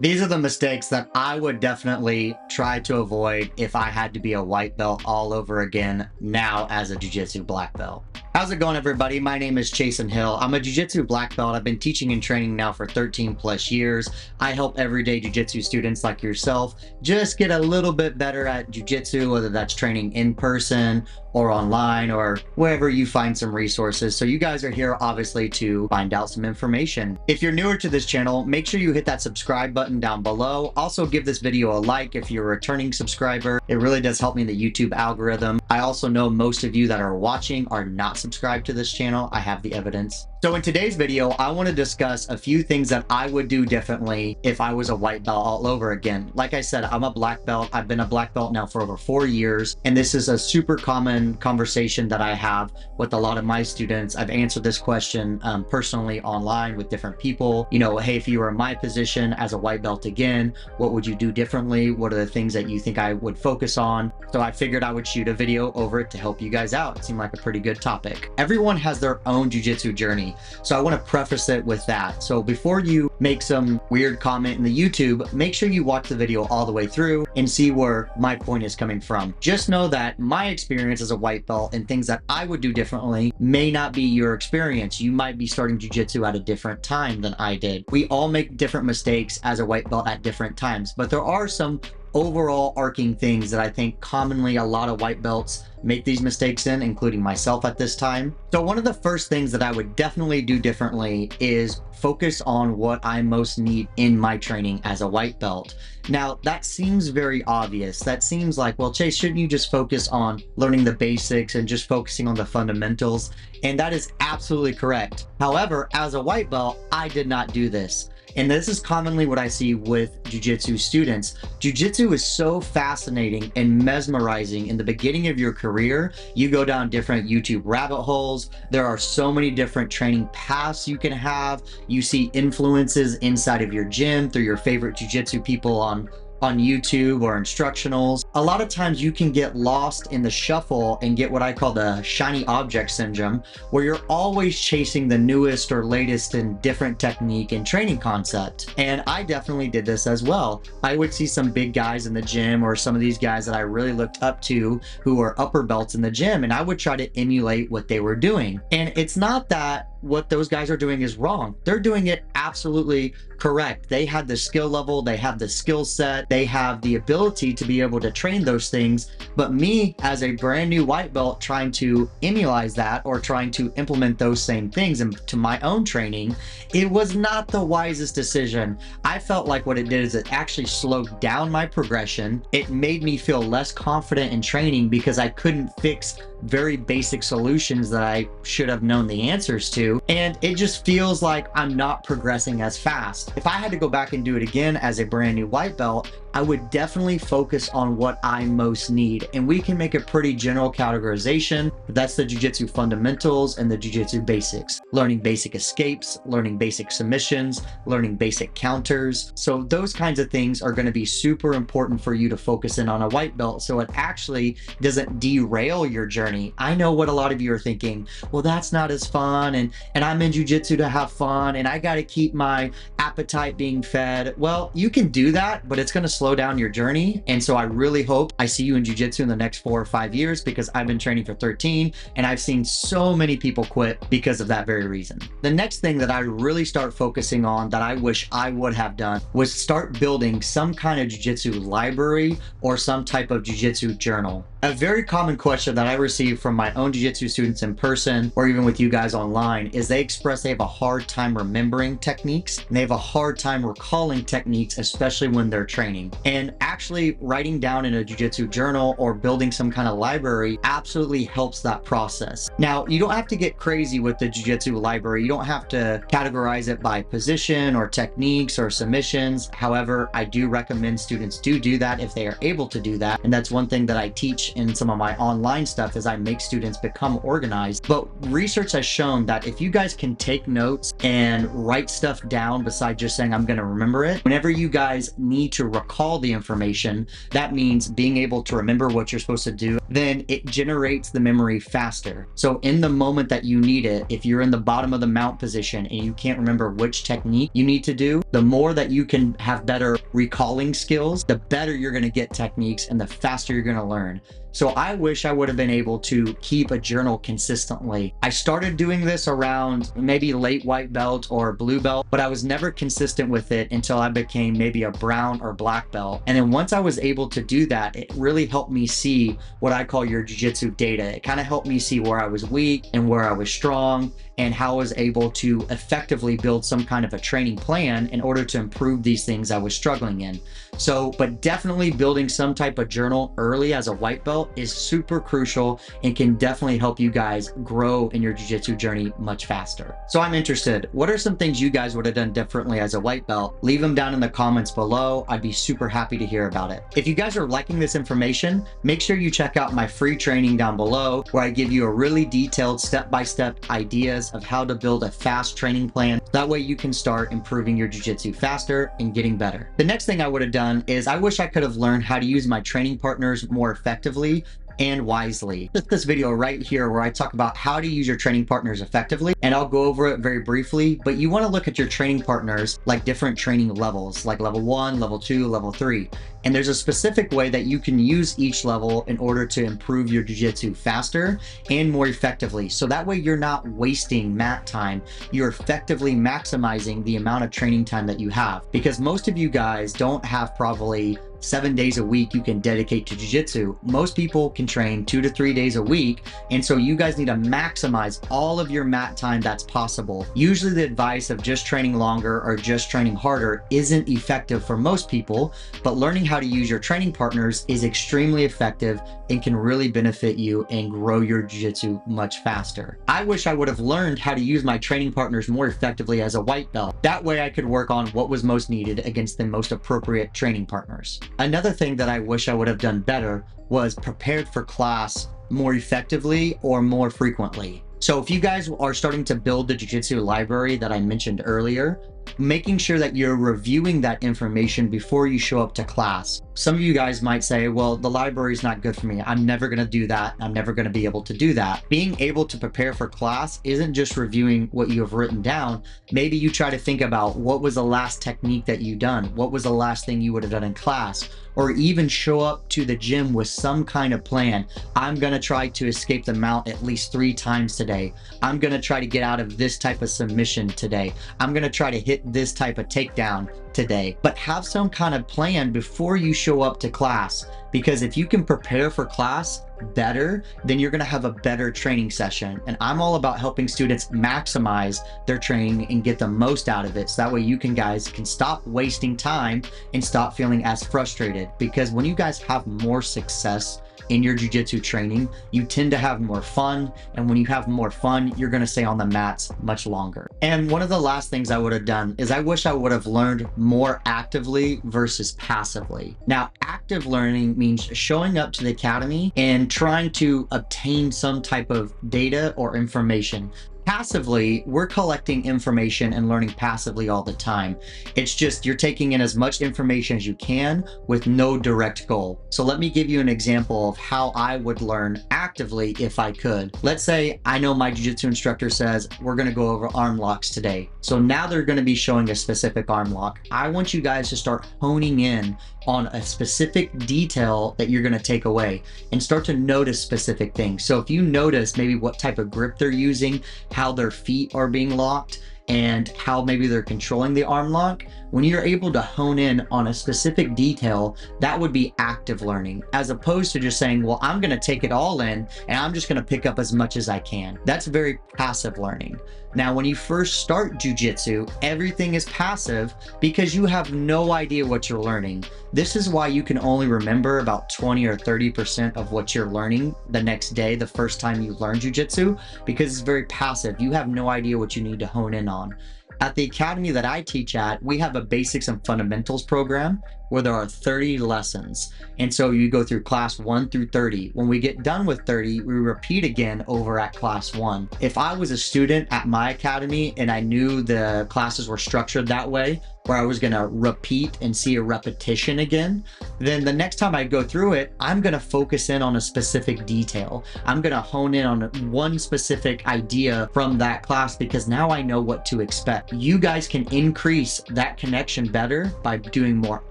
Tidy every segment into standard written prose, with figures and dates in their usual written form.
These are the mistakes that I would definitely try to avoid if I had to be a white belt all over again now as a jiu-jitsu black belt. How's it going, everybody? My name is Chasen Hill. I'm a jiu-jitsu black belt. I've been teaching and training now for 13 plus years. I help everyday jiu-jitsu students like yourself just get a little bit better at jiu-jitsu, whether that's training in person or online or wherever you find some resources. So you guys are here obviously to find out some information. If you're newer to this channel, make sure you hit that subscribe button down below. Also give this video a like if you're a returning subscriber. It really does help me in the YouTube algorithm. I also know most of you that are watching are not subscribed to this channel. I have the evidence. So in today's video, I want to discuss a few things that I would do differently if I was a white belt all over again. Like I said, I'm a black belt. I've been a black belt now for over 4 years, and this is a super common conversation that I have with a lot of my students. I've answered this question personally online with different people. You know, hey, if you were in my position as a white belt again, what would you do differently? What are the things that you think I would focus on? So I figured I would shoot a video over it to help you guys out. It seemed like a pretty good topic. Everyone has their own jiu-jitsu journey. So I want to preface it with that. So before you make some weird comment in the YouTube, make sure you watch the video all the way through and see where my point is coming from. Just know that my experience as a white belt and things that I would do differently may not be your experience. You might be starting jiu-jitsu at a different time than I did. We all make different mistakes as a white belt at different times, but there are some overall arcing things that I think commonly a lot of white belts make these mistakes in, including myself at this time. So one of the first things that I would definitely do differently is focus on what I most need in my training as a white belt. Now, that seems very obvious. That seems like, well, Chase, shouldn't you just focus on learning the basics and just focusing on the fundamentals? And that is absolutely correct. However, as a white belt, I did not do this. And this is commonly what I see with jiu-jitsu students. Jiu-jitsu is so fascinating and mesmerizing. In the beginning of your career, you go down different YouTube rabbit holes. There are so many different training paths you can have. You see influences inside of your gym through your favorite jiu-jitsu people on YouTube or instructionals. A lot of times you can get lost in the shuffle and get what I call the shiny object syndrome, where you're always chasing the newest or latest and different technique and training concept. And I definitely did this as well. I would see some big guys in the gym or some of these guys that I really looked up to who were upper belts in the gym, and I would try to emulate what they were doing. And it's not that what those guys are doing is wrong. They're doing it absolutely correct. They had the skill level, they have the skill set, they have the ability to be able to train those things. But me as a brand new white belt trying to emulate that or trying to implement those same things into my own training, it was not the wisest decision. I felt like what it did is it actually slowed down my progression. It made me feel less confident in training because I couldn't fix very basic solutions that I should have known the answers to. And it just feels like I'm not progressing as fast. If I had to go back and do it again as a brand new white belt, I would definitely focus on what I most need. And we can make a pretty general categorization. That's the jiu-jitsu fundamentals and the jiu-jitsu basics. Learning basic escapes, learning basic submissions, learning basic counters. So those kinds of things are going to be super important for you to focus in on a white belt so it actually doesn't derail your journey. I know what a lot of you are thinking, well, that's not as fun, and I'm in jiu-jitsu to have fun, and I got to keep my appetite being fed. Well, you can do that, but it's going to slow down your journey. And so I really hope I see you in jiu-jitsu in the next 4 or 5 years, because I've been training for 13 and I've seen so many people quit because of that very reason. The next thing that I really start focusing on that I wish I would have done was start building some kind of jiu-jitsu library or some type of jiu-jitsu journal. A very common question that I receive from my own jiu-jitsu students in person or even with you guys online is they express they have a hard time remembering techniques and they have a hard time recalling techniques, especially when they're training. And actually writing down in a jiu-jitsu journal or building some kind of library absolutely helps that process. Now, you don't have to get crazy with the jiu-jitsu library. You don't have to categorize it by position or techniques or submissions. However, I do recommend students do that if they are able to do that. And that's one thing that I teach in some of my online stuff is I make students become organized. But research has shown that if you guys can take notes and write stuff down besides just saying I'm going to remember it, whenever you guys need to recall the information, that means being able to remember what you're supposed to do then it generates the memory faster. So in the moment that you need it, if you're in the bottom of the mount position and you can't remember which technique you need to do, the more that you can have better recalling skills, the better you're going to get techniques and the faster you're going to learn. So I wish I would have been able to keep a journal consistently. I started doing this around maybe late white belt or blue belt, but I was never consistent with it until I became maybe a brown or black belt. And then once I was able to do that, it really helped me see what I call your jiu-jitsu data. It kind of helped me see where I was weak and where I was strong, and how I was able to effectively build some kind of a training plan in order to improve these things I was struggling in. So, but definitely building some type of journal early as a white belt is super crucial and can definitely help you guys grow in your jiu-jitsu journey much faster. So I'm interested, what are some things you guys would have done differently as a white belt? Leave them down in the comments below. I'd be super happy to hear about it. If you guys are liking this information, make sure you check out my free training down below, where I give you a really detailed step-by-step ideas of how to build a fast training plan. That way you can start improving your jiu-jitsu faster and getting better. The next thing I would have done is I wish I could have learned how to use my training partners more effectively and wisely. This video right here where I talk about how to use your training partners effectively, and I'll go over it very briefly, but you want to look at your training partners like different training levels, like level 1, level 2, level 3. And there's a specific way that you can use each level in order to improve your jiu-jitsu faster and more effectively. So that way you're not wasting mat time, you're effectively maximizing the amount of training time that you have. Because most of you guys don't have probably 7 days a week you can dedicate to jiu-jitsu. Most people can train 2 to 3 days a week, and so you guys need to maximize all of your mat time that's possible. Usually the advice of just training longer or just training harder isn't effective for most people, but learning how to use your training partners is extremely effective and can really benefit you and grow your jiu-jitsu much faster. I wish I would have learned how to use my training partners more effectively as a white belt. That way I could work on what was most needed against the most appropriate training partners. Another thing that I wish I would have done better was prepared for class more effectively or more frequently. So if you guys are starting to build the jiu-jitsu library that I mentioned earlier, making sure that you're reviewing that information before you show up to class. Some of you guys might say, well, the library is not good for me. I'm never going to do that. I'm never going to be able to do that. Being able to prepare for class isn't just reviewing what you have written down. Maybe you try to think about what was the last technique that you done? What was the last thing you would have done in class? Or even show up to the gym with some kind of plan. I'm going to try to escape the mount at least 3 times today. I'm going to try to get out of this type of submission today. I'm going to try to hit this type of takedown today. But have some kind of plan before you show up to class, because if you can prepare for class better, then you're going to have a better training session. And I'm all about helping students maximize their training and get the most out of it, so that way you guys can stop wasting time and stop feeling as frustrated. Because when you guys have more success in your jiu-jitsu training, you tend to have more fun, and when you have more fun, you're going to stay on the mats much longer. And one of the last things I would have done is I wish I would have learned more actively versus passively. Now, active learning means showing up to the academy and trying to obtain some type of data or information. Passively, we're collecting information and learning passively all the time. It's just you're taking in as much information as you can with no direct goal. So let me give you an example of how I would learn actively if I could. Let's say I know my jiu-jitsu instructor says we're going to go over arm locks today. So now they're going to be showing a specific arm lock. I want you guys to start honing in on a specific detail that you're going to take away and start to notice specific things. So if you notice maybe what type of grip they're using, how their feet are being locked, and how maybe they're controlling the arm lock, when you're able to hone in on a specific detail, that would be active learning, as opposed to just saying, well, I'm going to take it all in and I'm just going to pick up as much as I can. That's very passive learning. Now, when you first start jiu-jitsu, everything is passive because you have no idea what you're learning. This is why you can only remember about 20 or 30% of what you're learning the next day, the first time you learn jiu-jitsu, because it's very passive. You have no idea what you need to hone in on. At the academy that I teach at, we have a basics and fundamentals program. where there are 30 lessons. And so you go through class 1 through 30. When we get done with 30, we repeat again over at class 1. If I was a student at my academy and I knew the classes were structured that way, where I was going to repeat and see a repetition again, then the next time I go through it, I'm going to focus in on a specific detail. I'm going to hone in on one specific idea from that class, because now I know what to expect. You guys can increase that connection better by doing more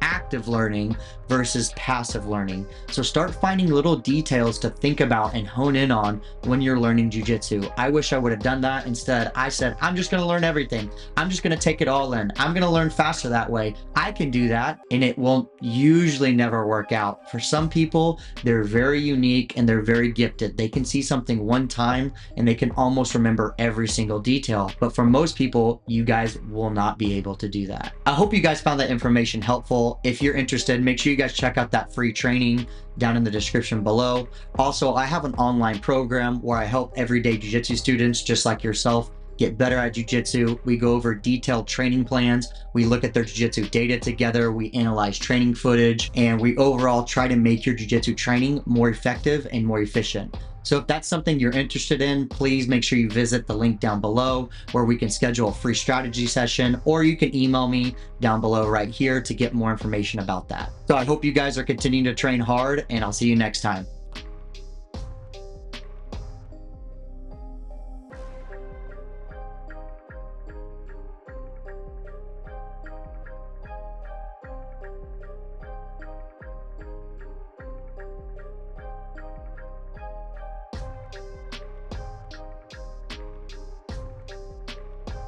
active learning versus passive learning. So start finding little details to think about and hone in on when you're learning jiu-jitsu. I wish I would have done that. Instead, I said, I'm just going to learn everything. I'm just going to take it all in. I'm going to learn faster that way. I can do that, and it will usually never work out. For some people, they're very unique and they're very gifted. They can see something one time and they can almost remember every single detail. But for most people, you guys will not be able to do that. I hope you guys found that information helpful. If you're interested, make sure you guys check out that free training down in the description below. Also, I have an online program where I help everyday jiu-jitsu students just like yourself get better at jiu-jitsu. We go over detailed training plans. We look at their jiu-jitsu data together. We analyze training footage, and we overall try to make your jiu-jitsu training more effective and more efficient. So if that's something you're interested in, please make sure you visit the link down below where we can schedule a free strategy session, or you can email me down below right here to get more information about that. So I hope you guys are continuing to train hard, and I'll see you next time.